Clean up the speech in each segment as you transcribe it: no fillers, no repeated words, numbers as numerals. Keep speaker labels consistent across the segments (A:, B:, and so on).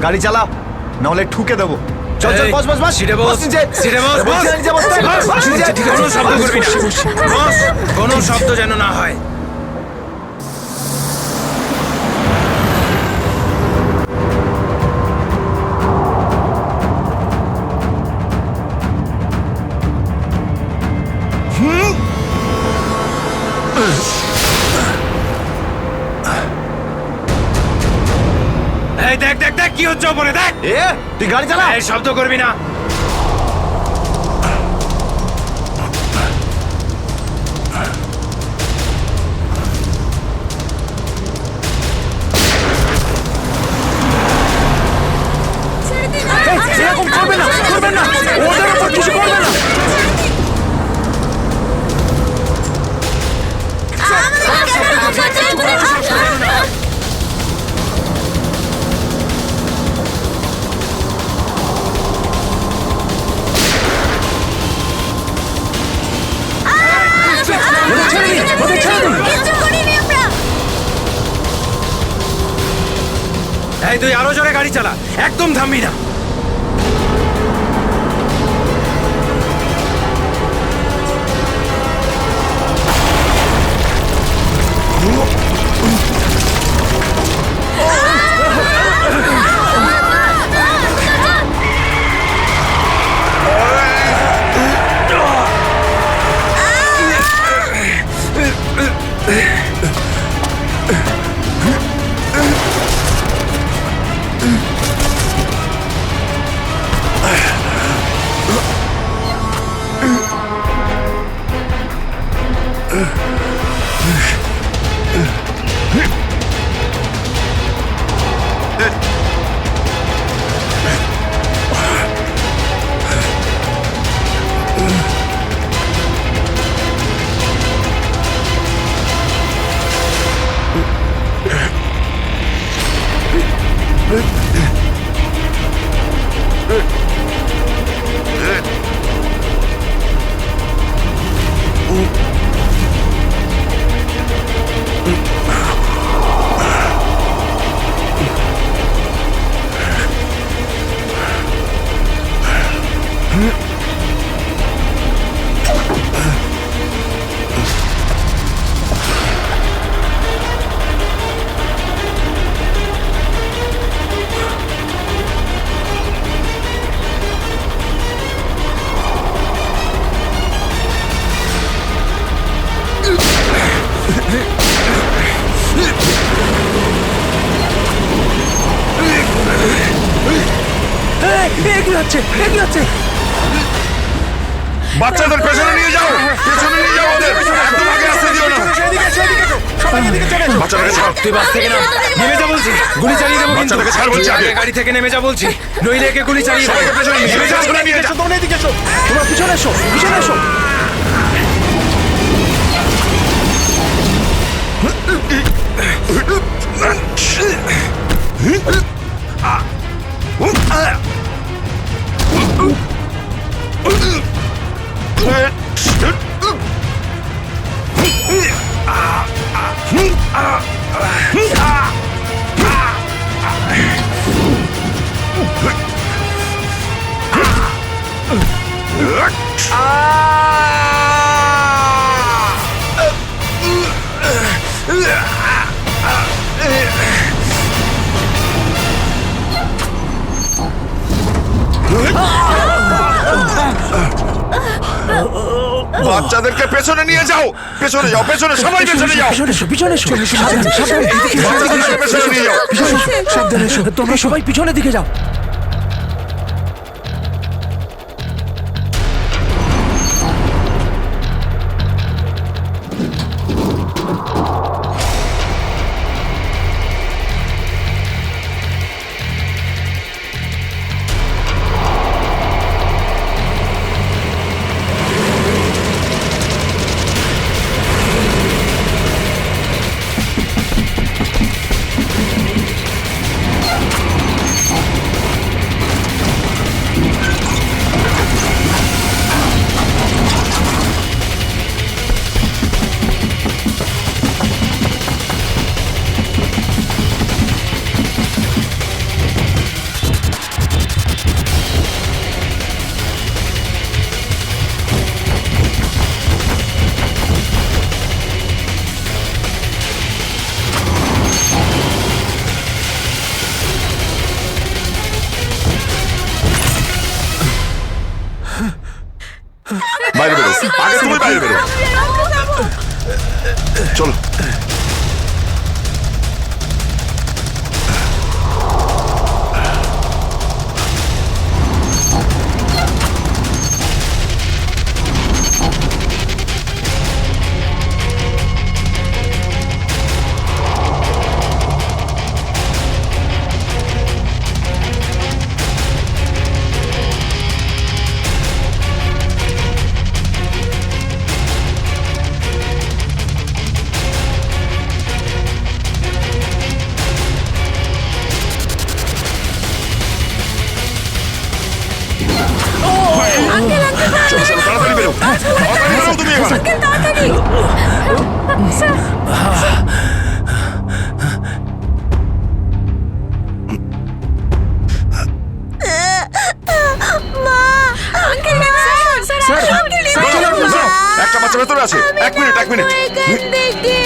A: গাড়ি চালা, নাহলে ঠুকে দেবো। চল চল, বস বস বস,
B: সিটে বস,
A: নিচে।
B: সিটে বস, বস।
A: নিচে বসতে হবে। বস, নিচে।
B: কোনো শব্দ করবি না। বস, কোনো শব্দ যেন না হয়। এই দেখ দেখ দেখ কি হচ্ছে ওপরে, দেখ।
A: তুই গাড়ি চালা।
B: এই শব্দ করবি না।
A: এরকম করবে না, করবেন না, ওদের উপর কিছু করবে না।
B: এই তুই আরো জোরে গাড়ি চালা, একদম থামবি না।
C: বাচ্চাদের পেছনে নিয়ে যাও, পেছনে নিয়ে যাও ওদের, একদম আগে আসতে দিও না। বাচ্চাটাকে ছাড়।
B: তুই বাস থেকে নাম, নেমে যা বলছি, গুলি চালিয়ে দেবো।
C: বাচ্চাটাকে ছাড় বলছি আগে।
B: গাড়ি থেকে নেমে যা বলছি, নইলে একে গুলি চালিয়ে দেবো।
C: পেছনে নিয়ে যাও, পেছনে নিয়ে যাও।
A: তোমরা এদিকে এসো, তোমরা পিছনে এসো, পিছনে এসো।
C: বাচ্চাদেরকে পেছনে নিয়ে যাও, পেছনে যাও, পেছনে সবাই পেছনে যাও।
A: পিছনে এসো,
C: বাচ্চাদেরকে পেছনে নিয়ে যাও।
A: সাবধানে এসো, তোমরা সবাই পিছনের দিকে যাও।
C: চলো। চলো, চলো, তাড়াতাড়ি বেরো। তাড়াতাড়ি বেরো তুমি এবার।
D: তাড়াতাড়ি মা আঙ্কেল
A: স্যার, চলে আসুন, স্যার।
C: একটা বাচ্চা ভেতরে আছে। এক মিনিট।
D: দেখে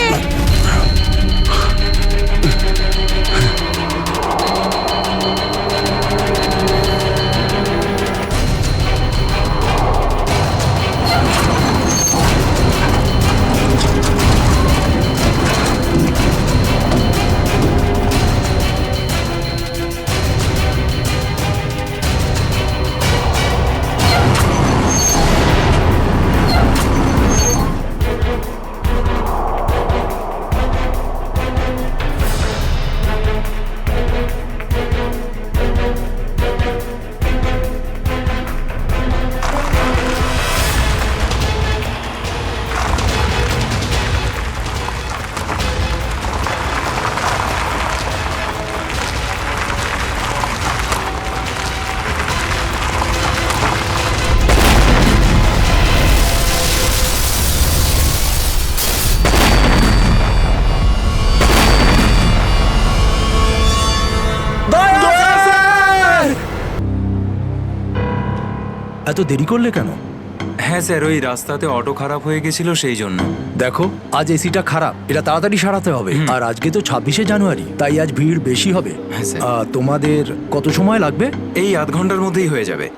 A: এত দেরি করলে কেন?
B: হ্যাঁ স্যার, ওই রাস্তাতে অটো খারাপ হয়ে গেছিল সেই জন্য।
A: দেখো, আজ এসিটা খারাপ, এটা তাড়াতাড়ি সারাতে হবে। আর আজকে তো 26শে জানুয়ারি, তাই আজ ভিড় বেশি হবে।
B: হ্যাঁ, স্যার।
A: তোমাদের কত সময় লাগবে?
B: এই আধ ঘন্টার মধ্যেই হয়ে যাবে।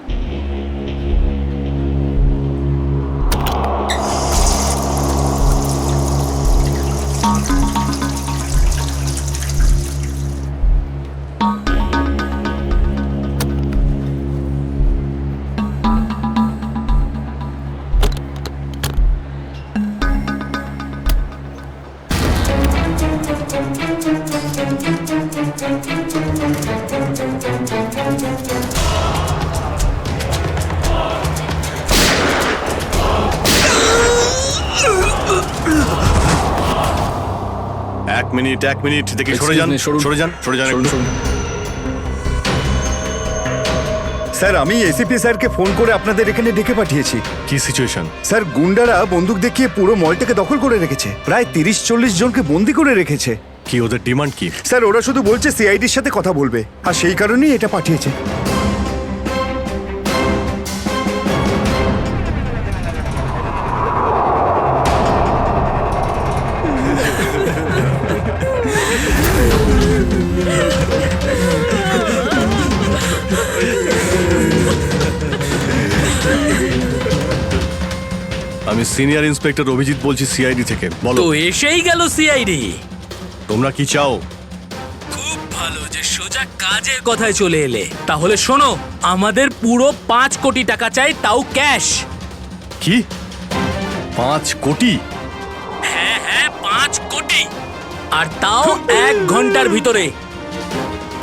C: এক মিনিট দেখি, সরে যান একটু।
E: স্যার, আমি এসিপি স্যারকে ফোন করে আপনাদের এখানে ডেকে পাঠিয়েছি।
C: কি সিচুয়েশন?
E: স্যার, গুন্ডারা বন্দুক দেখিয়ে পুরো মলটাকে দখল করে রেখেছে। প্রায় 30-40 জনকে বন্দি করে রেখেছে।
C: কি ওদের ডিমান্ড কি?
E: স্যার, ওরা শুধু বলছে সিআইডির সাথে কথা বলবে, আর সেই কারণেই এটা পাঠিয়েছে।
C: আমি সিনিয়র ইন্সপেক্টর অভিজিৎ বলছি, সিআইডি থেকে। বলো।
F: তো এসেই গেল সিআইডি।
C: তোমরা কি চাও?
F: খুব ভালো যে সোজা কাজের কথায় চলে এলে। তাহলে শোনো, আমাদের পুরো 5 কোটি টাকা চাই, তাও ক্যাশ।
C: কি 5 কোটি?
F: হ্যাঁ 5 কোটি, আর তাও 1 ঘন্টার ভিতরে।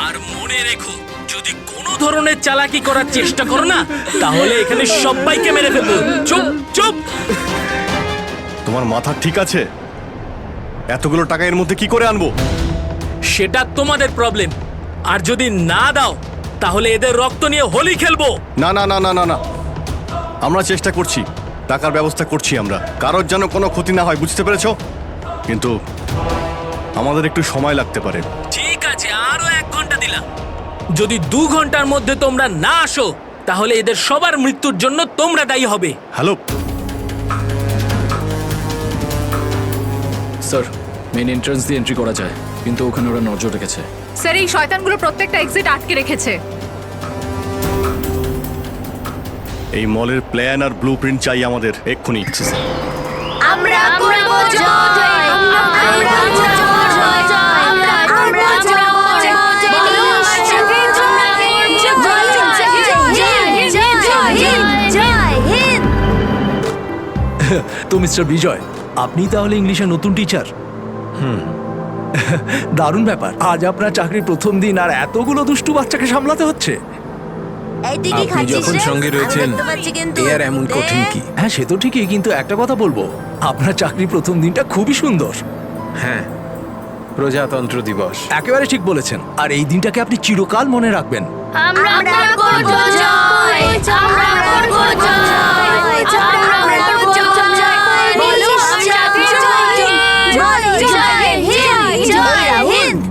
F: আর মনে রেখো, যদি কোনো ধরনের চালাকি করার চেষ্টা করো না, তাহলে এখানে সবাইকে মেরে ফেলবো। চুপ চুপ।
C: তোমার মাথা ঠিক আছে? এতগুলো টাকা এর মধ্যে কি করে আনবো?
F: সেটা তোমাদের প্রবলেম। আর যদি না দাও, তাহলে এদের রক্ত নিয়ে হোলি খেলবো।
C: না না না না না না, আমরা চেষ্টা করছি, টাকার ব্যবস্থা করছি আমরা। কারোর যেন কোনো ক্ষতি না হয়, বুঝতে পেরেছো? কিন্তু আমাদের একটু সময় লাগতে পারে।
F: ঠিক আছে, আরো 1 ঘন্টা দিলাম। যদি 2 ঘন্টার মধ্যে তোমরা না আসো, তাহলে এদের সবার মৃত্যুর জন্য তোমরা দায়ী হবে।
C: হ্যালো
G: স্যার, মেন এন্ট্রান্স দিয়ে এন্ট্রি করা যায়, কিন্তু ওখানে ওরা নজর রেখেছে।
D: স্যার, এই শয়তানগুলো প্রত্যেকটা এক্সিট আটকে রেখেছে।
C: এই মলের প্ল্যান আর ব্লুপ্রিন্ট চাই আমাদের এক্ষুনি।
D: আমরা করব জয়, আমরা
A: তো মিস্টার বিজয়, আপনি তাহলে ইংলিশের নতুন টিচার? দারুণ ব্যাপার। আজ আপনার চাকরির প্রথম দিন আর এতগুলো দুষ্টু বাচ্চাকে সামলাতে হচ্ছে।
D: এই তুই কি
B: আপনি
D: খাচ্ছিস
B: যখন
D: রে?
B: সঙ্গে
D: আমি
B: রয়েছেন,
D: দেখতে পাচ্ছি কিন্তু।
B: এ আর এমন
D: দে।
B: কঠিন কি?
A: হ্যাঁ, সে তো ঠিকই, কিন্তু একটা কথা বলবো, আপনার চাকরির প্রথম দিনটা খুবই সুন্দর।
B: হ্যাঁ, প্রজাতন্ত্র দিবস।
A: একেবারে ঠিক বলেছেন, আর এই দিনটাকে আপনি চিরকাল মনে রাখবেন।
D: আমরা করব জয়, আমরা করব জয়, আমরা করব জয়। বলো সাথে জয়, জয় হিন্দ, জয় হিন্দ।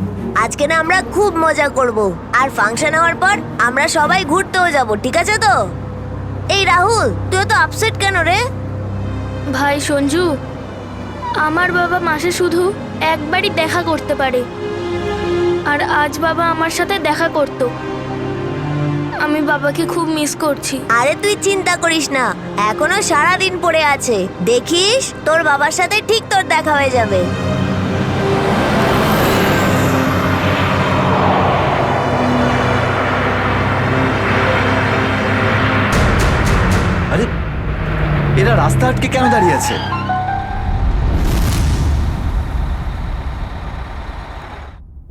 H: আজকে না আমরা খুব মজা করব আর ফাংশন হওয়ার পর আমরা সবাই ঘুরতেও যাব, ঠিক আছে তো? এই রাহুল, তুই তো আপসেট কেন রে?
I: ভাই সঞ্জু, আমার বাবা মাসে শুধু একবারই দেখা করতে পারে, আর আজ বাবা আমার সাথে দেখা করত। আমি বাবাকে খুব মিস করছি।
H: আরে তুই চিন্তা করিস না, এখনো সারা দিন পড়ে আছে, দেখিস তোর বাবার সাথে ঠিক তোর দেখা হয়ে যাবে।
E: আরে এরা রাস্তা আটকে কেন দাঁড়িয়ে আছে?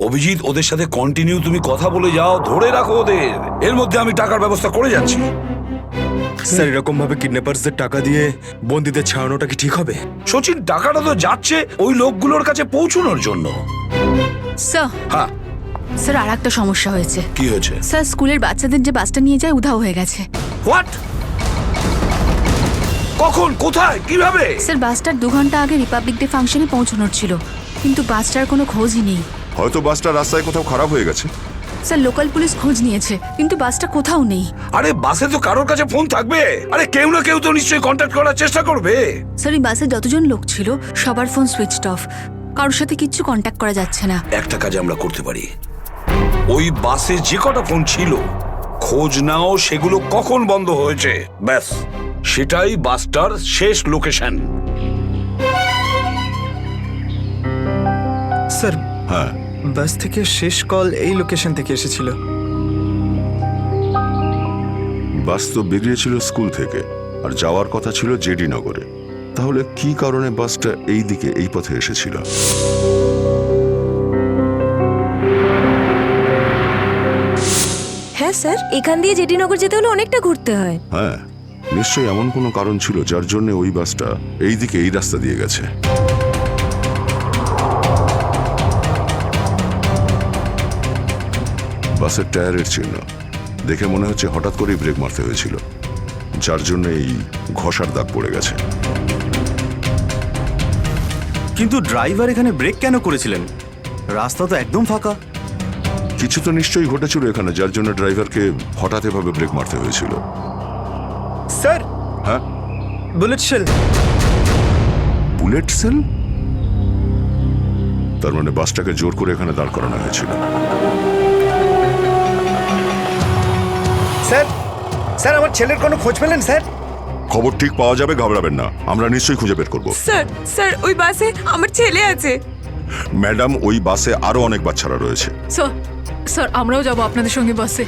J: অভিজিৎ, ওদের সাথে কন্টিনিউ তুমি কথা বলে যাও, ধরে রাখো ওদের। এর মধ্যে আমি টাকার ব্যবস্থা করে যাচ্ছি।
B: স্যার, এরকম ভাবে কিডন্যাপারসদের টাকা দিয়ে বন্দীদের ছাড়ানোটা কি ঠিক হবে?
J: সচিন, টাকাটা তো যাচ্ছে ওই লোকগুলোর কাছে পৌঁছানোর জন্য।
K: স্যার,
J: হ্যাঁ,
K: স্যার আর একটা সমস্যা হয়েছে।
J: কি হয়েছে?
K: স্যার, স্কুলের বাচ্চাদের যে বাসটা নিয়ে যায় উধাও হয়ে গেছে।
J: হোয়াট? কখন, কোথায়, কিভাবে?
K: স্যার, বাসটার 2 ঘন্টা আগে রিপাবলিক ডে ফাংশনে পৌঁছানোর ছিল, কিন্তু বাসটার কোনো খোঁজই নেই।
L: হয়তো বাসটা রাস্তায় কোথাও খারাপ হয়ে গেছে।
K: স্যার, লোকাল পুলিশ খোঁজ নিয়েছে, কিন্তু বাসটা কোথাও নেই।
J: আরে বাসে তো কারোর কাছে ফোন থাকবে। আরে কেউ না কেউ তো নিশ্চয়ই কন্ট্যাক্ট করার চেষ্টা করবে।
K: স্যার, এই বাসে যতজন লোক ছিল সবার ফোন সুইচড অফ, কারোর সাথে কিচ্ছু কন্ট্যাক্ট করা যাচ্ছে না।
J: একটা কাজ আমরা করতে পারি, ওই বাসে যে কটা ফোন ছিল খোঁজ নাও সেগুলো কখন বন্ধ হয়েছে, ব্যাস সেটাই বাসটার শেষ লোকেশন।
B: স্যার,
L: হ্যাঁ,
B: বাস থেকে শেষ কল এই লোকেশন থেকে এসেছিল।
L: বাস তো বেরিয়েছিল স্কুল থেকে আর যাওয়ার কথা ছিল জেডি নগরে। তাহলে কি কারণে বাসটা এই দিকে এই পথে এসেছিল?
D: হ্যাঁ স্যার, এখান দিয়ে জেডিনগর যেতে হলে অনেকটা ঘুরতে হয়।
L: হ্যাঁ, নিশ্চয়ই এমন কোনো কারণ ছিল যার জন্য ওই বাসটা এই দিকে এই রাস্তা দিয়ে গেছে। বাসের টায়ারের চিহ্ন দেখে মনে হচ্ছে হঠাৎ করেই ব্রেক মারতে হয়েছিল, যার জন্য এই ঘষার দাগ পড়ে গেছে।
E: কিন্তু ড্রাইভার এখানে ব্রেক কেন করেছিলেন? রাস্তা তো একদম ফাঁকা।
L: কিছু তো নিশ্চয়ই ঘটেছিল এখানে, যার জন্য ড্রাইভারকে হঠাৎ এভাবে ব্রেক মারতে হয়েছিল।
B: স্যার,
L: হ্যাঁ,
B: বুলেট শেল।
L: Bullet sell? তার মানে বাসটাকে জোর করে এখানে দাঁড় করানো হয়েছিল।
E: স্যার, স্যার আমার ছেলের কোনো খোঁজ পেলেন স্যার?
L: খবর ঠিক পাওয়া যাবে, ঘাবড়াবেন না, আমরা নিশ্চয়ই খুঁজে বের করব।
D: স্যার, স্যার ওই বাসে আমার ছেলে আছে।
L: ম্যাডাম, ওই বাসে আরো অনেক বাচ্চারা রয়েছে।
K: স্যার, স্যার আমরাও যাব আপনাদের সঙ্গে বাসে।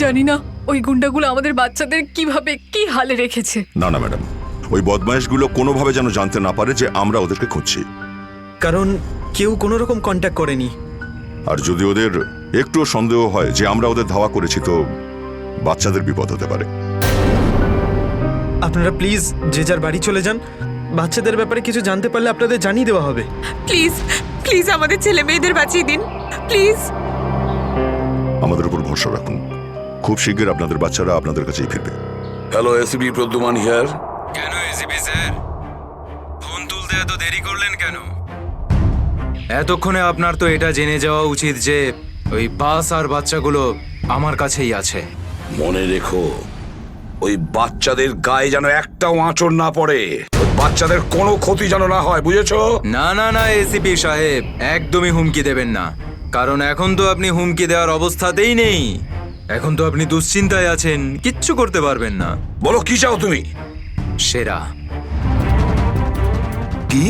K: জানি না ওই গুন্ডাগুলো আমাদের বাচ্চাদের কিভাবে কি হালে রেখেছে।
L: না না ম্যাডাম, ওই বদমাইশগুলো কোনোভাবে যেন জানতে না পারে যে আমরা ওদেরকে খুঁজছি।
B: কারণ কেউ কোনো রকম কন্ট্যাক্ট করেনি।
L: আর যদি ওদের একটুও সন্দেহ হয় যে আমরা ওদের ধাওয়া করেছি, তো বাচ্চাদের বিপদ হতে পারে।
B: আপনারা প্লিজ যে যার বাড়ি চলে যান। বাচ্চাদের ব্যাপারে কিছু জানতে পারলে আপনাদের জানিয়ে দেওয়া হবে।
D: প্লিজ, প্লিজ আমাদের ছেলে মেয়েদের বাঁচিয়ে দিন, প্লিজ।
L: আমাদের উপর ভরসা রাখুন, খুব শীঘ্র আপনাদের বাচ্চারা আপনাদের কাছেই ফিরবে।
J: Hello, ACP Pradyuman here.
B: কেন এসিপি স্যার, ফোন তুলতে এত দেরি করলেন কেন?
M: এতক্ষণে আপনার তো এটা জেনে যাওয়া উচিত যে ওই বাস আর বাচ্চাগুলো আমার কাছেই আছে।
J: মনে রেখো, ওই বাচ্চাদের গায়ে যেন একটাও আঁচড় না পড়ে, ওই বাচ্চাদের কোনো ক্ষতি যেন না হয়, বুঝেছো?
M: না না না এসিপি সাহেব, একদমই হুমকি দেবেন না, কারণ এখন তো আপনি হুমকি দেওয়ার অবস্থাতেই নেই। এখন তো আপনি দুশ্চিন্তায় আছেন, কিচ্ছু করতে পারবেন না।
J: বলো কি চাও তুমি?
M: সেরা।
J: কি?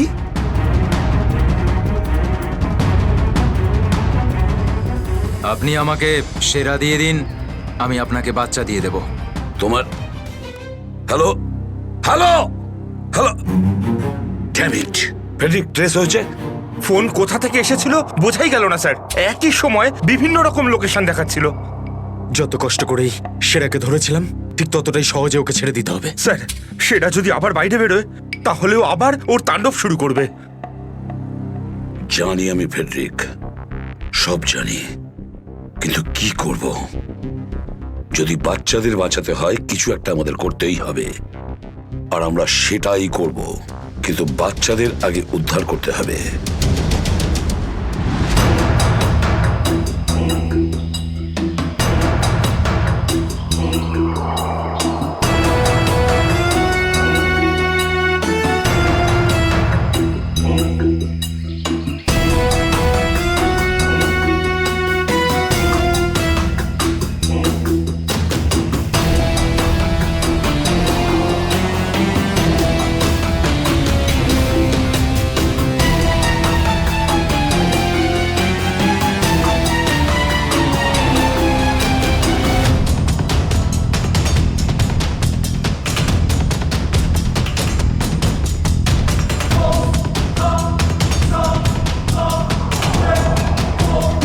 M: আপনি আমাকে সেরা দিয়ে দিন, আমি আপনাকে বাচ্চা দিয়ে দেব।
J: তোমার hello hello hello damn it. Friedrich trace হয়েছে?
N: ফোন কোথা থেকে এসেছিল বোঝাই গেল না স্যার। একই সময় বিভিন্ন রকম লোকেশন দেখাচ্ছিল।
B: যত কষ্ট করেই সেরাকে ধরেছিলাম ঠিক ততটাই সহজে ওকে ছেড়ে দিতে হবে।
N: স্যার সেটা যদি আবার বাইরে বেরোয় তাহলেও আবার ওর তাণ্ডব শুরু করবে।
J: জানি আমি ফেডরিক, সব জানি, কিন্তু কি করব? যদি বাচ্চাদের বাঁচাতে হয় কিছু একটা আমাদের করতেই হবে, আর আমরা সেটাই করব, কিন্তু বাচ্চাদের আগে উদ্ধার করতে হবে।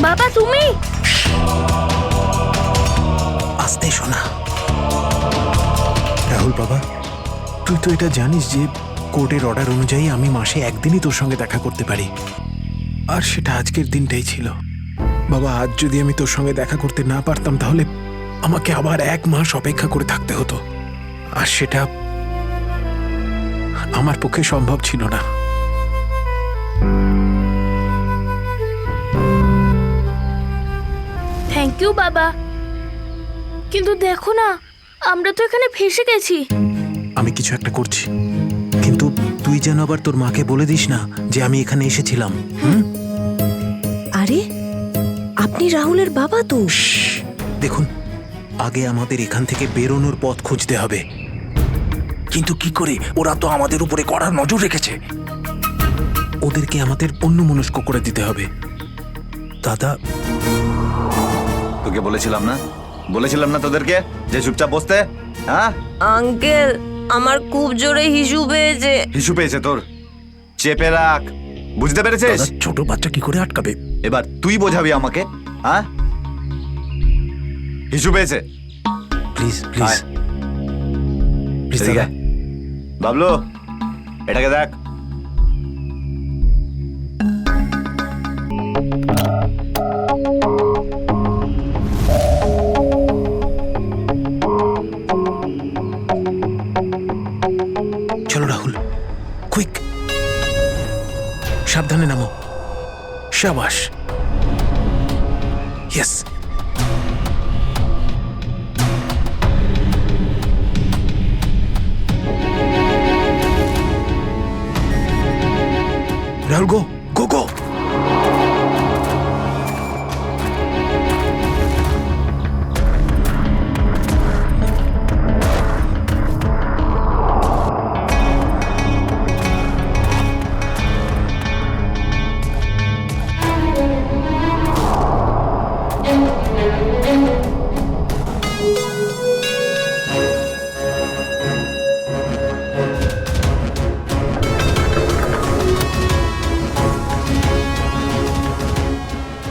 I: বাবা তুমি
A: আস্তে শোনা। রাহুল বাবা, তুই তো এটা জানিস যে কোর্টের অর্ডার অনুযায়ী আমি মাসে একদিনই তোর সঙ্গে দেখা করতে পারি, আর সেটা আজকের দিনটাই ছিল। বাবা, আজ যদি আমি তোর সঙ্গে দেখা করতে না পারতাম তাহলে আমাকে আবার 1 মাস অপেক্ষা করে থাকতে হতো, আর সেটা আমার পক্ষে সম্ভব ছিল না।
I: থ্যাংক ইউ বাবা, কিন্তু দেখো না আমরা তো এখানে ফেসে গেছি।
A: আমি কিছু একটা করছি, কিন্তু তুই যেন আবার তোর মাকে বলে দিস না যে আমি এখানে এসেছিলাম।
D: আরে আপনি রাহুলের বাবা তো।
A: দেখুন, আগে আমাদের এখান থেকে বেরোনোর পথ খুঁজতে হবে। কিন্তু কি করে? ওরা তো আমাদের উপরে কড়া নজর রেখেছে। ওদেরকে আমাদের অন্যমনস্ক করে দিতে হবে। দাদা,
E: তোকে বলেছিলাম না তোদেরকে যে চুপচাপ বসতে? হ্যাঁ
H: আঙ্কেল, আমার খুব জোরে হিসু পেয়েছে।
E: হিসু পেয়েছে তোর? চেপে রাখ, বুঝতে পেরেছিস?
A: ছোট বাচ্চা কি করে আটকাবে?
E: এবার তুই বোঝাবি আমাকে। হ্যাঁ, হিসু পেয়েছে?
A: প্লিজ প্লিজ প্লিজ দাদা।
E: বাবলু, এটাকে দেখ।
A: চলো রাহুল, কুইক, সাবধানে নামো। শাবাশ, ইয়েস। রাহুল, গো গো গো।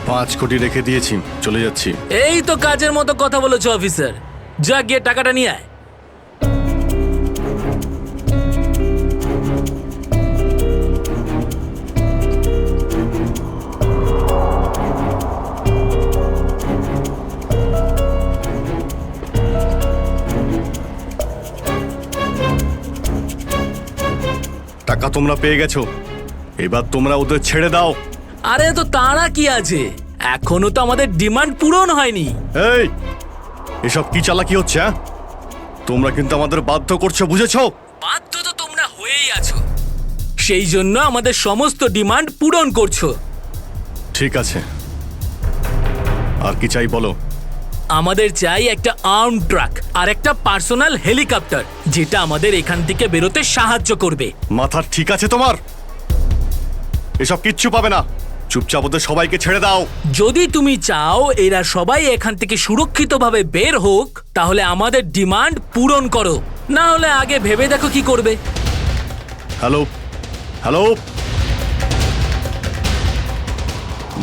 C: পাঁচ কোটি রেখে দিয়েছি, চলে যাচ্ছি।
F: এই তো কাজের মতো কথা বলেছো অফিসার, যা গিয়ে টাকাটা নিয়ে আয়।
C: টাকা তোমরা পেয়ে গেছো, এবার তোমরা ওদের ছেড়ে দাও।
F: আরে তো তারা কি আছে, এখনো তো আমাদের ডিমান্ড পূরণ হয়নি।
C: এই, এসব কি চালাকি হচ্ছে? হ্যাঁ, তোমরা কিন্তু আমাদের বাধ্য করছো, বুঝেছো?
F: বাধ্য তো তোমরা হয়েই আছো, সেই জন্য আমাদের সমস্ত ডিমান্ড পূরণ করছো।
C: ঠিক আছে, আর কি চাই বলো?
F: আমাদের চাই একটা আর্ম ট্রাক আর একটা পার্সোনাল হেলিকপ্টার, যেটা আমাদের এখান থেকে বেরোতে সাহায্য করবে।
C: মাথা ঠিক আছে তোমার? এসব কিচ্ছু পাবে না, চুপচাপ ওদের সবাইকে ছেড়ে দাও।
F: যদি তুমি চাও এরা সবাই এখান থেকে সুরক্ষিতভাবে বের হোক, তাহলে আমাদের ডিমান্ড পূরণ করো, না হলে আগে ভেবে দেখো কি করবে।
C: হ্যালো হ্যালো,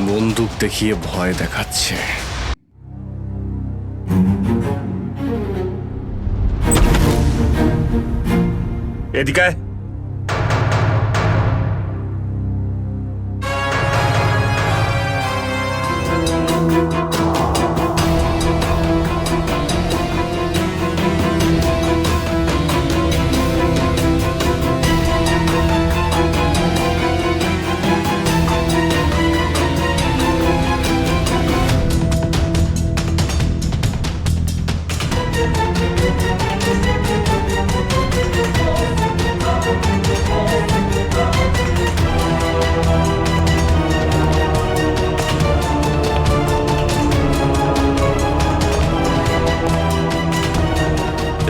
C: বন্দুক দেখিয়ে ভয় দেখাচ্ছে।
N: এদিকে আয়।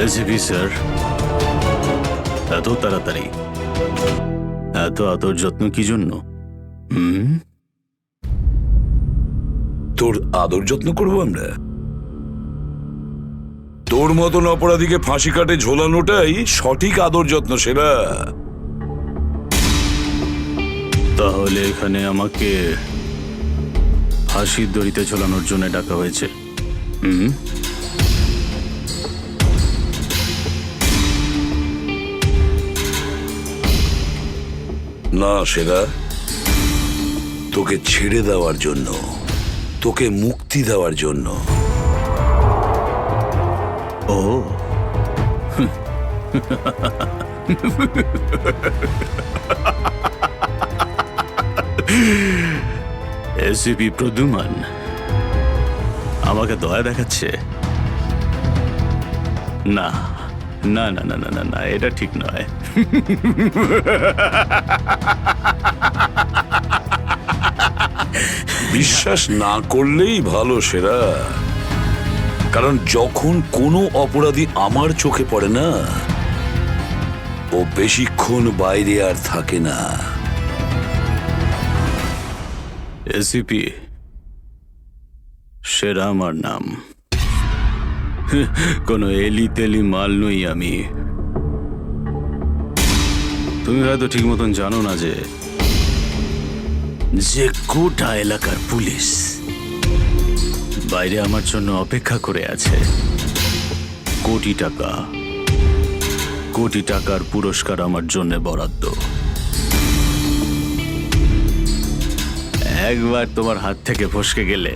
C: এসিপি স্যার, এত তাড়াতাড়ি, এত আদর যত্ন কি জন্য?
J: তোর আদর যত্ন করবো আমরা? তোর মতন অপরাধীকে ফাঁসি কাটে ঝোলানোটাই সঠিক আদর যত্ন সেরা।
C: তাহলে এখানে আমাকে ফাঁসির দড়িতে ঝোলানোর জন্য ডাকা হয়েছে?
J: না সেরা, তোকে ছেড়ে দেওয়ার জন্য, তোকে মুক্তি দেওয়ার জন্য।
C: ও এসিপি প্রদ্যুমান আমাকে দয়া দেখাচ্ছে? না না না না না না না, এটা ঠিক নয়।
J: বিশ্বাস না করলেই ভালো সেরা, কারণ যখন কোনো অপরাধী আমার চোখে পড়ে না, ও বেশিক্ষণ বাইরে আর থাকে না।
C: এসিপি, সেরা আমার নাম। কোনো এলি তেলি মাল নই আমি। তুমি হয়তো ঠিক মতন জানো না যে গোটা এলাকার পুলিশ বাইরে আমার জন্য অপেক্ষা করে আছে। কোটি টাকার পুরস্কার আমার জন্য বরাদ্দ। একবার তোমার হাত থেকে ফসকে গেলে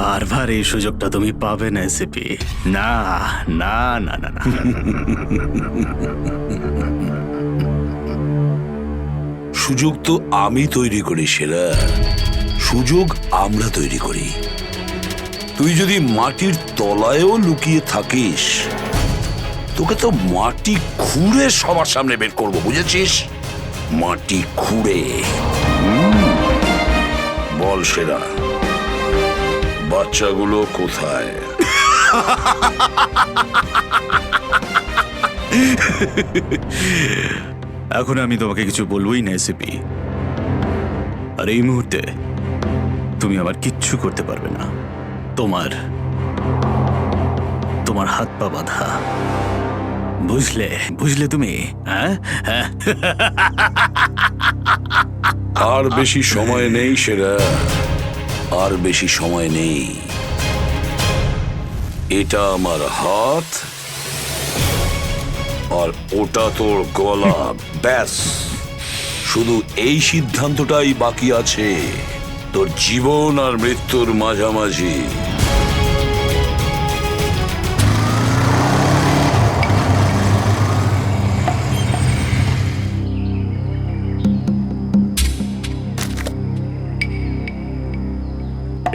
C: বারবার এই সুযোগটা তুমি পাবে না এসিপি। না না না না না।
J: সুযোগ তো আমি তৈরি করি সেরা, সুযোগ আমরা তৈরি করি। তুই যদি মাটির তলায়ও লুকিয়ে থাকিস, তোকে তো মাটি খুঁড়ে সবার সামনে বের করবো, বুঝেছিস? মাটি খুঁড়ে। বল সেরা, বাচ্চাগুলো কোথায়?
C: এখন আমি তোমাকে কিছু বলবোই না এসিপি। আর এই মুহূর্তে তুমি আমার কিচ্ছু করতে পারবে না। তোমার হাত পা বাঁধা। বুঝলে তুমি? হ্যাঁ,
J: আর বেশি সময় নেই সেরা, আর বেশি সময় নেই। এটা আমার হাত, আর ওটা তোর গলা। ব্যাস, শুধু এই সিদ্ধান্তটাই বাকি আছে, তোর জীবন আর মৃত্যুর মাঝামাঝি।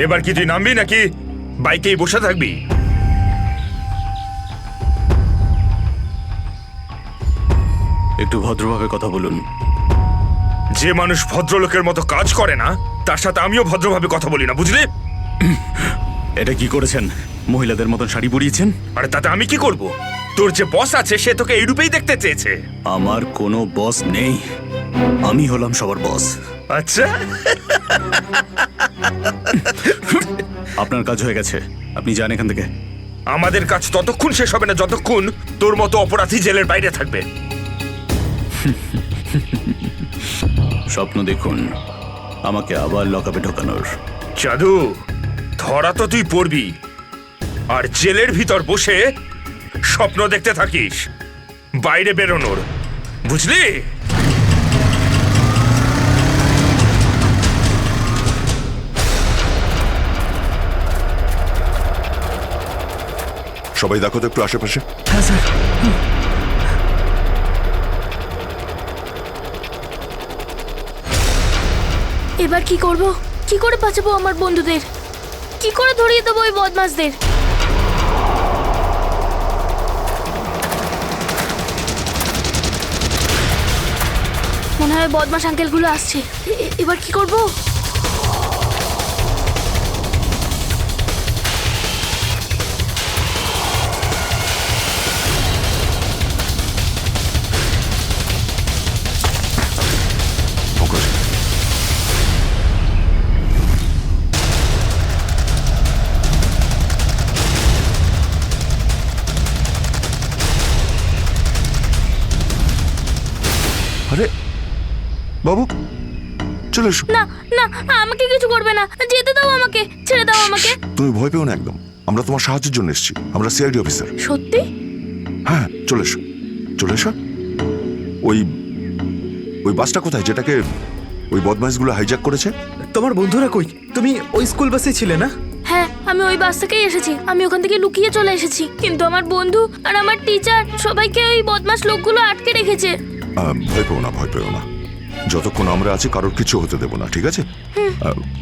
N: এবার কি তুই নামবি নাকি বাইকেই বসে থাকবি?
C: একটু ভদ্রভাবে কথা বলুন।
N: যে মানুষ ভদ্রলোকের মতো কাজ করে না, তার সাথে আমিও ভদ্রভাবে কথা বলি না, বুঝলি?
C: এটা কি করেছেন? মহিলাদের মতন শাড়ি পরিয়েছেন?
N: আরে তাতে আমি কি করব? তোর যে বস আছে সে তোকে এই রূপেই দেখতে চেয়েছে।
C: আমার কোনো বস নেই, আমি হলাম সবার বস।
N: আচ্ছা,
C: আপনার কাজ হয়ে গেছে, আপনি যান এখান থেকে।
N: আমাদের কাজ ততক্ষণ শেষ হবে না যতক্ষণ তোর মতো অপরাধী জেলের বাইরে থাকবে।
G: স্বপ্ন দেখুন আমাকে আবার লকআপে ঢোকানোর।
N: জাদু ধরা তো তুই পড়বি, আর জেলের ভিতর বসে স্বপ্ন দেখতে থাকিস বাইরে বেরোনোর, বুঝলি?
L: সবাই দেখো তো একটু আশেপাশে।
I: এবার কি করব? কি করে বাঁচাবো আমার বন্ধুদের? কি করে ধরিয়ে দেবো ওই বদমাশদের? মনে হয় বদমাশ আঙ্কেলগুলো আসছে। এবার কি করব?
L: আরে বাবু চলে এসো।
I: না না, আমাকে কিছু করবে না, যেতে দাও আমাকে, ছেড়ে দাও আমাকে।
L: তুমি ভয় পেও না একদম, আমরা তোমার সাহায্যের জন্য এসেছি, আমরা সিআইডি অফিসার।
I: সত্যি?
L: হ্যাঁ চলে এসো, চলে এসো। ওই ওই বাসটা কোথায় যেটাকে ওই বদমাইশগুলো হাইজ্যাক করেছে?
A: তোমার বন্ধুরা কই? তুমি ওই স্কুল বাসে ছিলে না?
I: হ্যাঁ, আমি ওই বাস থেকেই এসেছি। আমি ওখান থেকে লুকিয়ে চলে এসেছি, কিন্তু আমার বন্ধু আর আমার টিচার সবাইকে ওই বদমাশ লোকগুলো আটকে রেখেছে।
L: ভয় পেও না, ভয় পেও না, যতক্ষণ আমরা আছি কারোর কিছু হতে দেবো না, ঠিক আছে?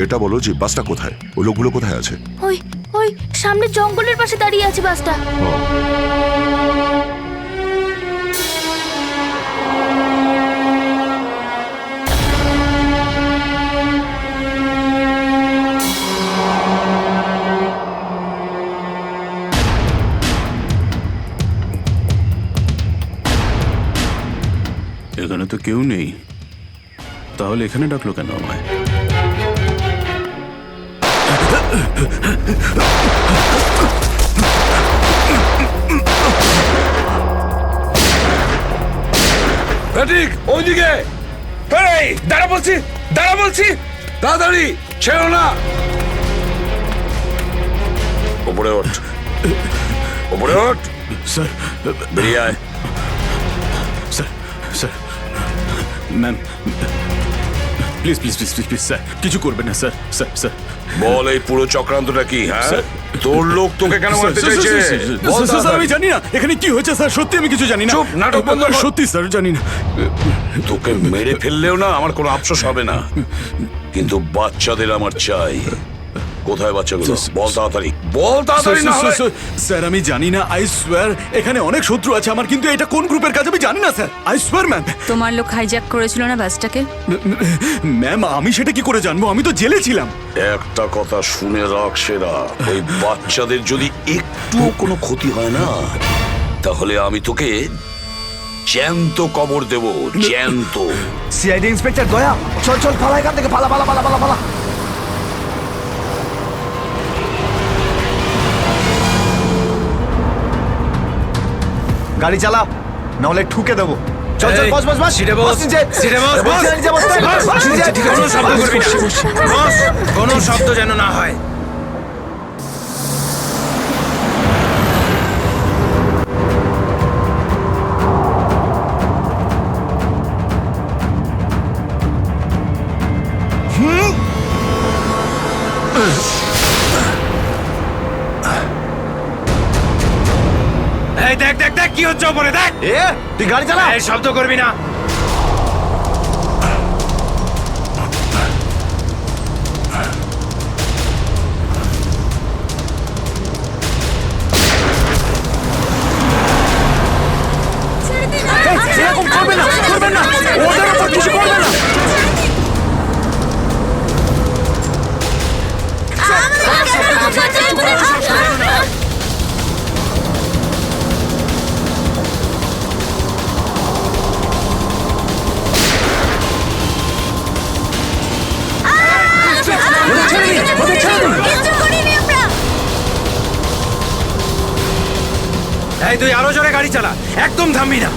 L: এটা বলো যে বাসটা কোথায়, ওই লোকগুলো কোথায় আছে?
I: ওই ওই সামনে জঙ্গলের পাশে দাঁড়িয়ে আছে বাসটা।
G: এখানে তো কেউ নেই, তাহলে এখানে ডাকলো কেন আমায়?
N: ওইদিকে দাঁড়া বলছি, দাঁড়া বলছি,
J: তাড়াতাড়ি ছেড়ো না। ওপরে ওঠ, ওপরে ওঠ।
G: স্যার
J: বেরিয়ে আয়।
G: Sir sir ma'am please please please please please sir, কিছু করবেন না স্যার। স্যার স্যার
J: বল এই পুরো চক্রান্তটা কি? হ্যাঁ, তোর লোক তোকে কেন মারতে চাইছে? বল
G: স্যার আমি জানি না এখানে কি হয়েছে স্যার, সত্যি আমি কিছু জানি না।
J: চুপ, নাটক বন্ধ কর।
G: সত্যি স্যার জানি না।
J: তোকে মেরে ফেললেও না আমার কোনো আফসোস হবে না, কিন্তু বাচ্চাদের আমার চাই। কোথায় বাচ্চাগুলো? বল তাড়াতাড়ি, বল তাড়াতাড়ি। না হলে
G: স্যার আমি জানি না, আই সোয়ার এখানে অনেক শত্রু আছে আমার, কিন্তু এটা কোন গ্রুপের কাজ আমি জানি না স্যার, আই সোয়ার ম্যাম।
D: তোমার লোক হাইজ্যাক করেছিল না বাসটাকে?
G: ম্যাম আমি সেটা কি করে জানবো, আমি তো জেলে ছিলাম।
J: একটা কথা শুনে রাখ সেরা, ওই বাচ্চাদের যদি একটুও কোনো ক্ষতি হয় না, তাহলে আমি তোকে জ্যান্ত কবর দেব, জ্যান্ত।
E: সিআইডি ইন্সপেক্টর দয়া, চল চল পালা এখান থেকে, পালা পালা পালা পালা পালা। গাড়ি চালা, নাহলে ঠুকে দেবো। চল চল, বস বস বস,
M: সিটে বস, সিটে বস, বস। কোনো শব্দ করবি না, বস, কোনো শব্দ যেন না হয়। এই দেখ দেখ দেখ কি হচ্ছে ওপরে, দেখ।
E: তুই গাড়ি চালা,
M: এই শব্দ করবি না।
E: এরকম করবে না, করবেন না, ওদের উপর কিছু করবে না।
M: এই তুই আরো জোরে গাড়ি চালা, একদম থামবি না।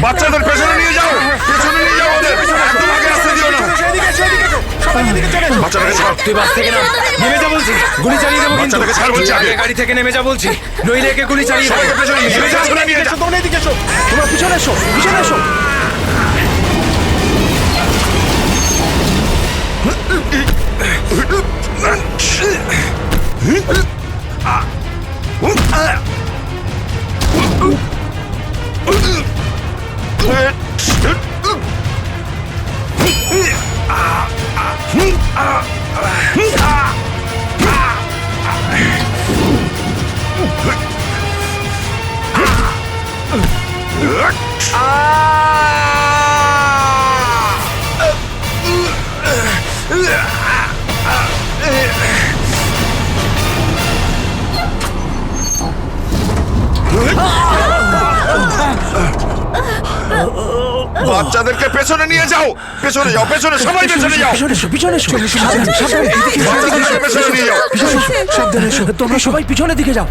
N: বাচ্চাদের পেছনে নিয়ে যাও, পেছনে নিয়ে যাও ওদের, একদম আগে আসতে দিও না। বাচ্চাটাকে ছাড়,
M: তুই বাস থেকে না, নেমে যা বলছি, গুলি চালিয়ে দেবো কিন্তু।
N: বাচ্চাটাকে ছাড় বলছি আগে।
M: গাড়ি থেকে নেমে যা বলছি, নইলে একে গুলি চালিয়ে দেবো।
N: সবাইকে পেছনে নিয়ে যাও, পেছনে নিয়ে যাও।
E: তোমরা পিছনে এসো, পিছনে এসো।
N: বাচ্চাদেরকে পেছনে নিয়ে যাও, পেছনে যাও, পেছনে, সবাই পেছনে যাও।
E: পিছনে এসো,
N: বাচ্চাদেরকে পেছনে নিয়ে যাও।
E: সাবধানে এসো, তোমরা সবাই পিছনের দিকে যাও।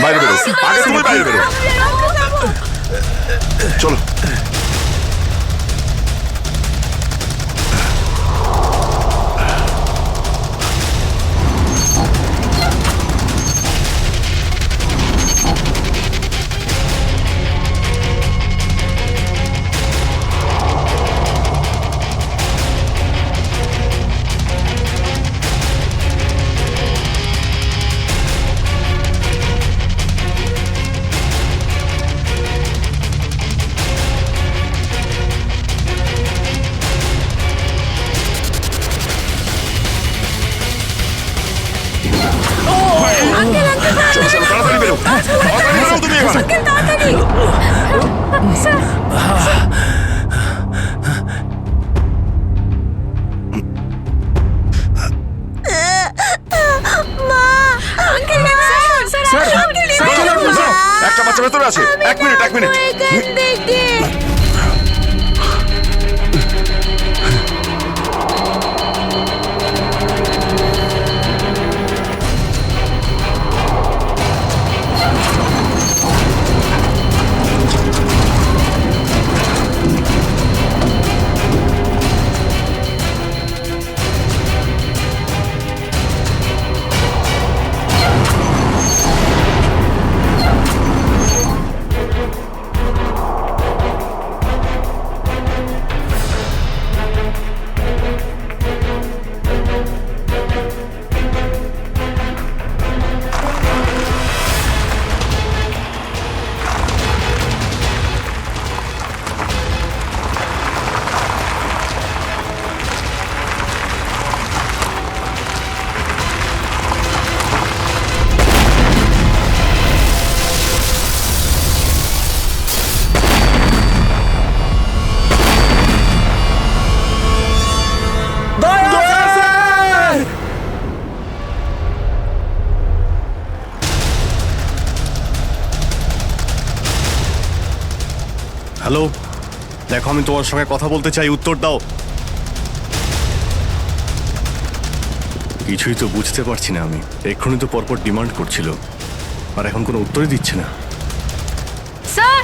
N: বাইরে বেরো, আগে তুমি বাইরে বেরো। চলো। তাড়াতাড়ি বেরো, তাড়াতাড়ি বেরো তুমি এবার। একটা বাচ্চা ভেতরে আছে, এক মিনিট, এক মিনিট।
C: হ্যালো, দেখো আমি তোমার সঙ্গে কথা বলতে চাই, উত্তর দাও। কিছুই তো বুঝতে পারছি না আমি। এক্ষুনি তো পরপর ডিমান্ড করছিল, আর এখন কোনো উত্তরই দিচ্ছে না।
K: স্যার,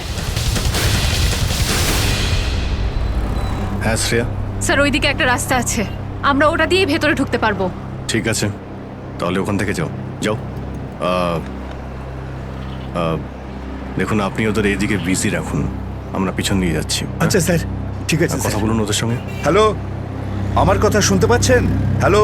C: হ্যাঁ শ্রেয়া,
K: স্যার ওইদিকে একটা রাস্তা আছে, আমরা ওটা দিয়েই ভেতরে ঢুকতে পারবো।
C: ঠিক আছে, তাহলে ওখান থেকে যাও যাও দেখুন আপনি ওদের এইদিকে বিজি রাখুন, আমরা পিছন নিয়ে যাচ্ছি।
E: আচ্ছা স্যার, ঠিক আছে।
C: কথা বলুন ওদের সঙ্গে।
E: হ্যালো, আমার কথা শুনতে পাচ্ছেন? হ্যালো,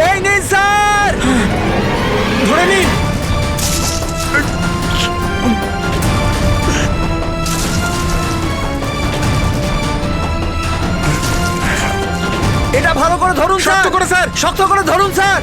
A: এই নিন স্যার, ধরে নিন।
E: এটা ভালো করে ধরুন স্যার। শক্ত করে স্যার, শক্ত করে ধরুন স্যার।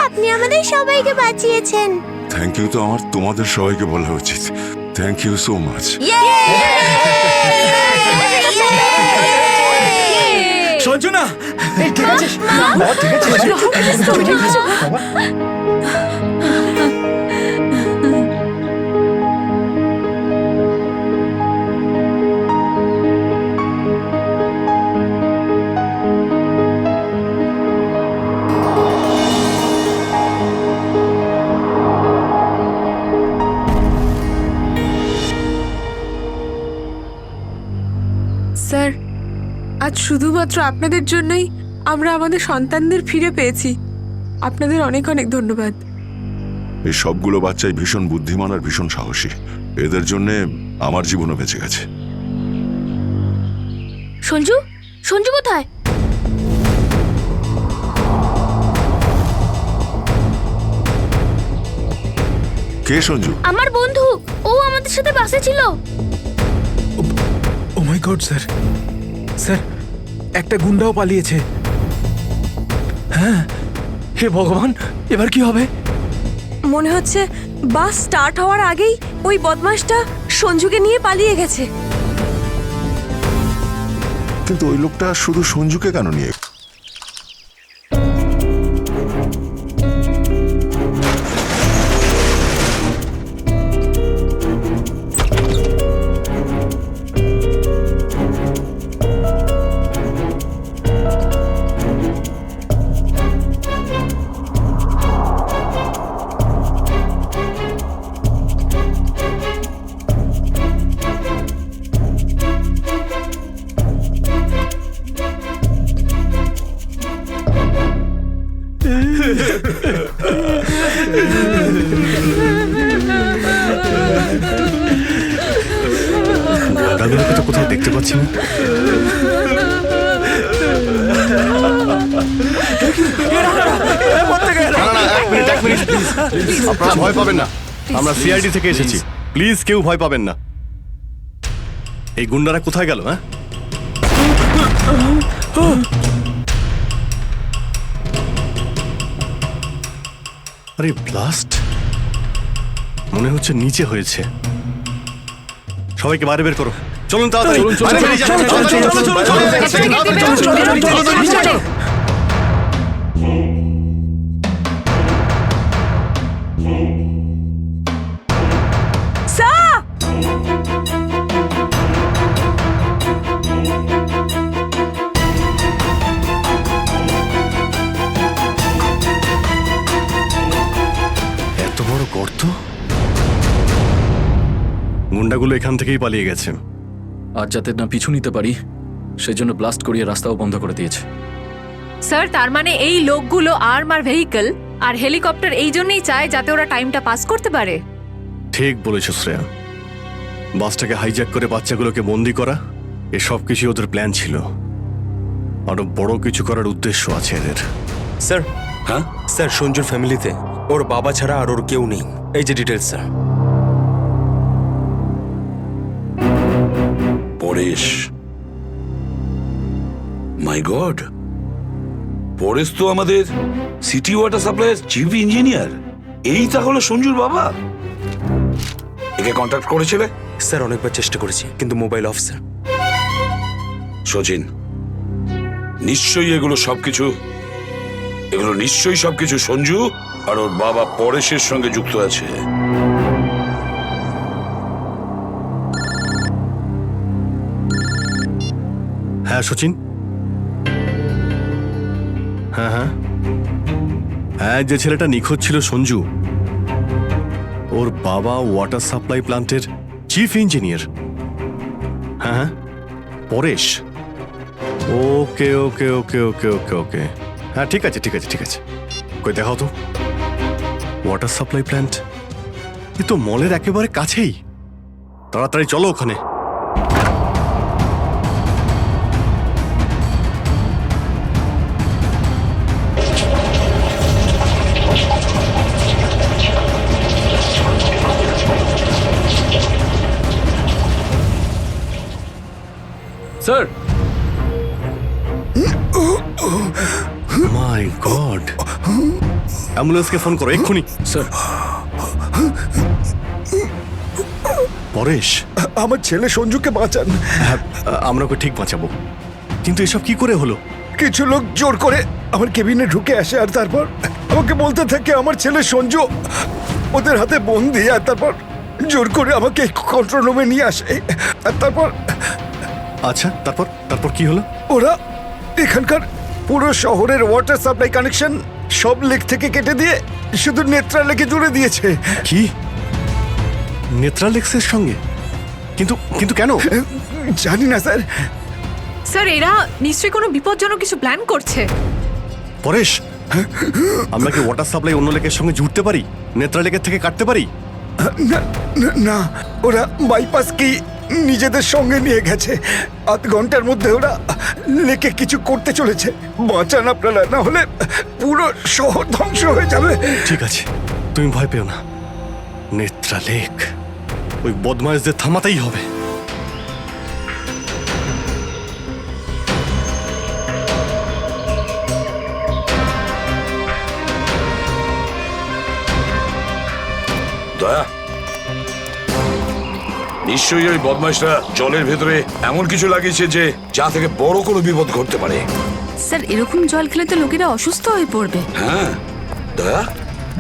H: আপনি আমাদের সবাইকে বাঁচিয়েছেন।
L: থ্যাংক ইউ তো আমার তোমাদের সবাইকে বলা উচিত। Thank you so much.
A: Sanjana,
E: ঠিক আছে, ঠিক আছে।
D: স্যার, আজ শুধুমাত্র আপনাদের জন্যই আমরা আমাদের সন্তানদের ফিরে পেয়েছি। আপনাদের অনেক অনেক ধন্যবাদ।
L: এই সবগুলো বাচ্চাই ভীষণ বুদ্ধিমান আর ভীষণ সাহসী। এদের জন্যে আমার জীবনও বেঁচে গেছে।
I: সঞ্জু, সঞ্জু কোথায়?
L: কে সঞ্জু?
I: আমার বন্ধু, ও আমাদের সাথে বাসে ছিল।
A: ও মাই গড স্যার, স্যার একটা গুন্ডাও পালিয়েছে।
F: হ্যাঁ, হে ভগবান, এবার কি হবে?
D: মনে হচ্ছে বাস স্টার্ট হওয়ার আগেই ওই বদমাশটা সঞ্জুকে নিয়ে পালিয়ে গেছে।
L: কিন্তু ওই লোকটা শুধু সঞ্জুকে কেন নিয়ে?
C: দাদুকে তো কোথাও দেখতে পাচ্ছি না। এক মিনিট প্লিজ, আপনারা ভয় পাবেন না। আমরা সিআইডি থেকে এসেছি, প্লিজ কেউ ভয় পাবেন না। এই গুন্ডারা কোথায় গেল? হ্যাঁ, আরে ব্লাস্ট মনে হচ্ছে নিচে হয়েছে। সবাইকে বাইরে বের করো, চলুন তাড়াতাড়ি। এত বড় গর্ত! গুন্ডাগুলো এখান থেকেই পালিয়ে গেছে।
G: আর যাতে না পিছু নিতে পারি সেজন্য ব্লাস্ট করিয়ে রাস্তাও বন্ধ করে দিয়েছে।
K: স্যার, তার মানে এই লোকগুলো আর্মার ভেহিকল আর হেলিকপ্টার এই জন্যই চায় যাতে ওরা টাইমটা পাস করতে পারে।
C: ঠিক বলেছ শ্রেয়া, বাসটাকে হাইজ্যাক করে বাচ্চাগুলোকে বন্দি করা, এসব কিছু ওদের প্ল্যান ছিল। আরো বড় কিছু করার উদ্দেশ্য আছে এদের।
B: স্যার, হ্যাঁ স্যার, সঞ্জুর ফ্যামিলিতে ওর বাবা ছাড়া আর ওর কেউ নেই। এই যে ডিটেলস স্যার।
J: পরেশ, মাই গড, পরেশ তো আমাদের সিটি ওয়াটার সাপ্লাইয়ের চিফ ইঞ্জিনিয়ার। এই তাহলে সঞ্জুর বাবা। একে কন্ট্যাক্ট করেছিলে?
B: স্যার অনেকবার চেষ্টা করেছি কিন্তু মোবাইল অফ স্যার।
J: সচিন, নিশ্চয়ই এগুলো সবকিছু সঞ্জু আর ওর বাবা পরেশের সঙ্গে যুক্ত আছে।
C: হ্যাঁ সচিন, হ্যাঁ হ্যাঁ হ্যাঁ, যে ছেলেটা নিখোঁজ ছিল সঞ্জু, ওর বাবা ওয়াটার সাপ্লাই প্ল্যান্টের চিফ ইঞ্জিনিয়ার। হ্যাঁ হ্যাঁ, পরেশ। ওকে ওকে ওকে ওকে ওকে ওকে, হ্যাঁ ঠিক আছে ঠিক আছে ঠিক আছে। কই দেখাও তো ওয়াটার সাপ্লাই প্ল্যান্ট। এ তো মলের একেবারে কাছেই। তাড়াতাড়ি চলো ওখানে।
G: স্যার,
C: মাই গড, অ্যাম্বুলেন্সকে ফোন করো এক্ষুনি।
G: স্যার,
C: পরেশ,
E: আমার ছেলে সঞ্জুকে বাঁচান।
C: হ্যাঁ, আমরা ওকে ঠিক বাঁচাবো, কিন্তু এসব কি করে হলো?
E: কিছু লোক জোর করে আমার কেবিনে ঢুকে আসে আর তারপর আমাকে বলতে থাকে আমার ছেলে সঞ্জু ওদের হাতে বন্দি। আর তারপর জোর করে আমাকে কন্ট্রোল রুমে নিয়ে আসে। আর তারপর
C: আচ্ছা, তারপর তারপর কি হলো?
E: ওরা এখানকার পুরো শহরের ওয়াটার সাপ্লাই কানেকশন সব লেক থেকে কেটে দিয়ে শুধু নেত্রা লেকে জুড়ে দিয়েছে।
C: কি, নেত্রালেক্সের সঙ্গে? কিন্তু কিন্তু কেন?
E: জানি না স্যার।
K: স্যার, এরা নিশ্চয়ই কোনো বিপজ্জনক কিছু প্ল্যান করছে।
C: পরেশ, আমরা কি ওয়াটার সাপ্লাই অন্য লেকের সঙ্গে জুড়তে পারি? নেত্রা লেকের থেকে কাটতে পারি?
E: না, ওরা বাইপাস কি নিজেদের সঙ্গে নিয়ে গেছে। আধ ঘন্টার মধ্যে ওরা লেকে কিছু করতে চলেছে। বাঁচান আপনারা, না হলে পুরো শহর ধ্বংস হয়ে যাবে।
C: ঠিক আছে, তুমি ভয় পেও না। নেত্রা লেক, ওই বদমাইশদের থামাতেই হবে।
J: দয়া, নিশ্চয়ই ওই বদমাইশরা জলের ভেতরে এমন কিছু লাগিয়েছে যে যা থেকে বড় কোনো বিপদ ঘটতে পারে।
K: স্যার, এরকম জল খেলে তো লোকেরা অসুস্থ হয়ে পড়বে।
J: হ্যাঁ দয়া,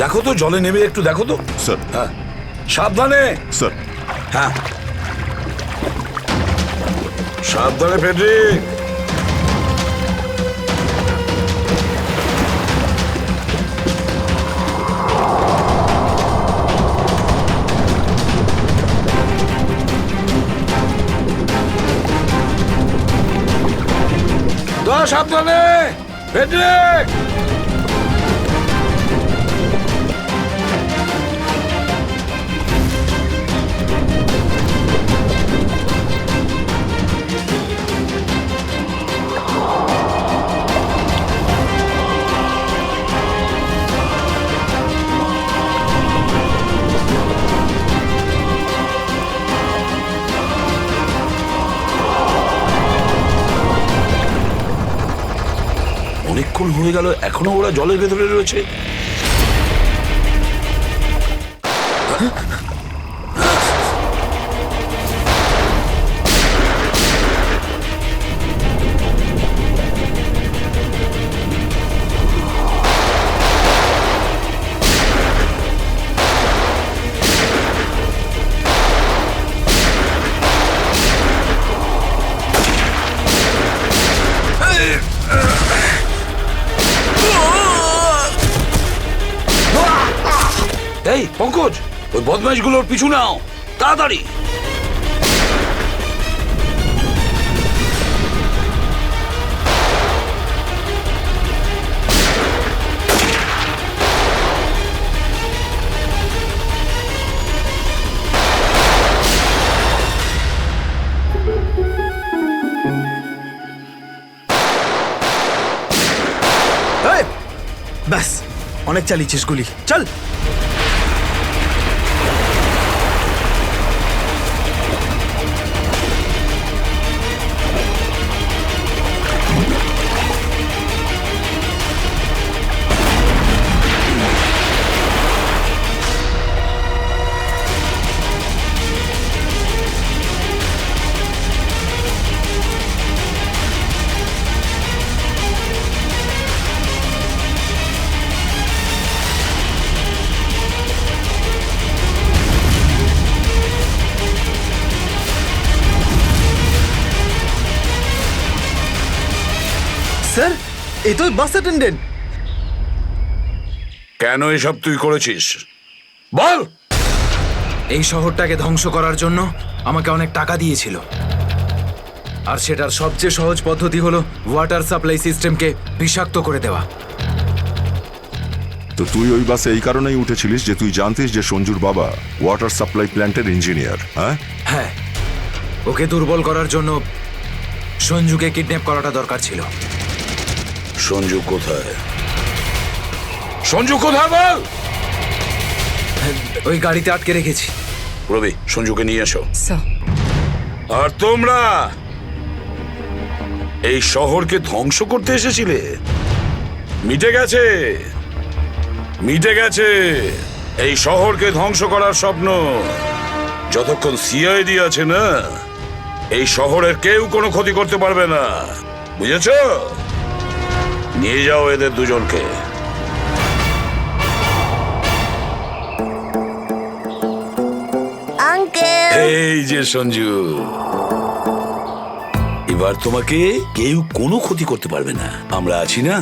J: দেখো তো জলে নেমে একটু দেখো তো।
L: স্যার।
J: হ্যাঁ, সাবধানে।
L: স্যার।
J: হ্যাঁ, সাবধানে ফেডরিক। দয়া, সাবধানে ফেডরিক। অনেকক্ষণ হয়ে গেল, এখনো ওরা জলের ভেতরে রয়েছে। এই পঙ্কজ, ওই বদমাইশগুলোর পিছু নাও তাড়াতাড়ি।
A: ব্যাস, অনেক চালিয়েছিস গুলি, চল।
E: স্যার, এই তো বাস অ্যাটেন্ডেন্ট।
J: কেন এসব তুই করেছিস বল?
M: এই শহরটাকে ধ্বংস করার জন্য আমাকে অনেক টাকা দিয়েছিল, আর সেটার সবচেয়ে সহজ পদ্ধতি হলো ওয়াটার সাপ্লাই সিস্টেমকে বিষাক্ত করে দেওয়া।
L: তো তুই ওই বাসে এই কারণেই উঠেছিলিস যে তুই জানতিস যে সঞ্জুর বাবা ওয়াটার সাপ্লাই প্ল্যান্টের ইঞ্জিনিয়ার? হ্যাঁ
M: হ্যাঁ, ওকে দুর্বল করার জন্য সঞ্জুকে কিডন্যাপ করাটা দরকার ছিল।
J: সঞ্জু কোথায়? সঞ্জু কোথায় বল?
M: ওই গাড়িতে আটকে রেখেছি।
J: রবি, সঞ্জুকে নিয়ে এসো।
K: স্যার,
J: আর তোমরা এই শহরকে ধ্বংস করতে এসেছিলে? মিটে গেছে, মিটে গেছে এই শহরকে ধ্বংস করার স্বপ্ন। যতক্ষণ সিআইডি আছে না, এই শহরের কেউ কোনো ক্ষতি করতে পারবে না, বুঝেছো? নিয়ে যাও এদের দুজনকে।
H: আঙ্কেল,
J: এই যে সঞ্জু, এবার তোমাকে কেউ কোনো ক্ষতি করতে পারবে না, আমরা আছি না।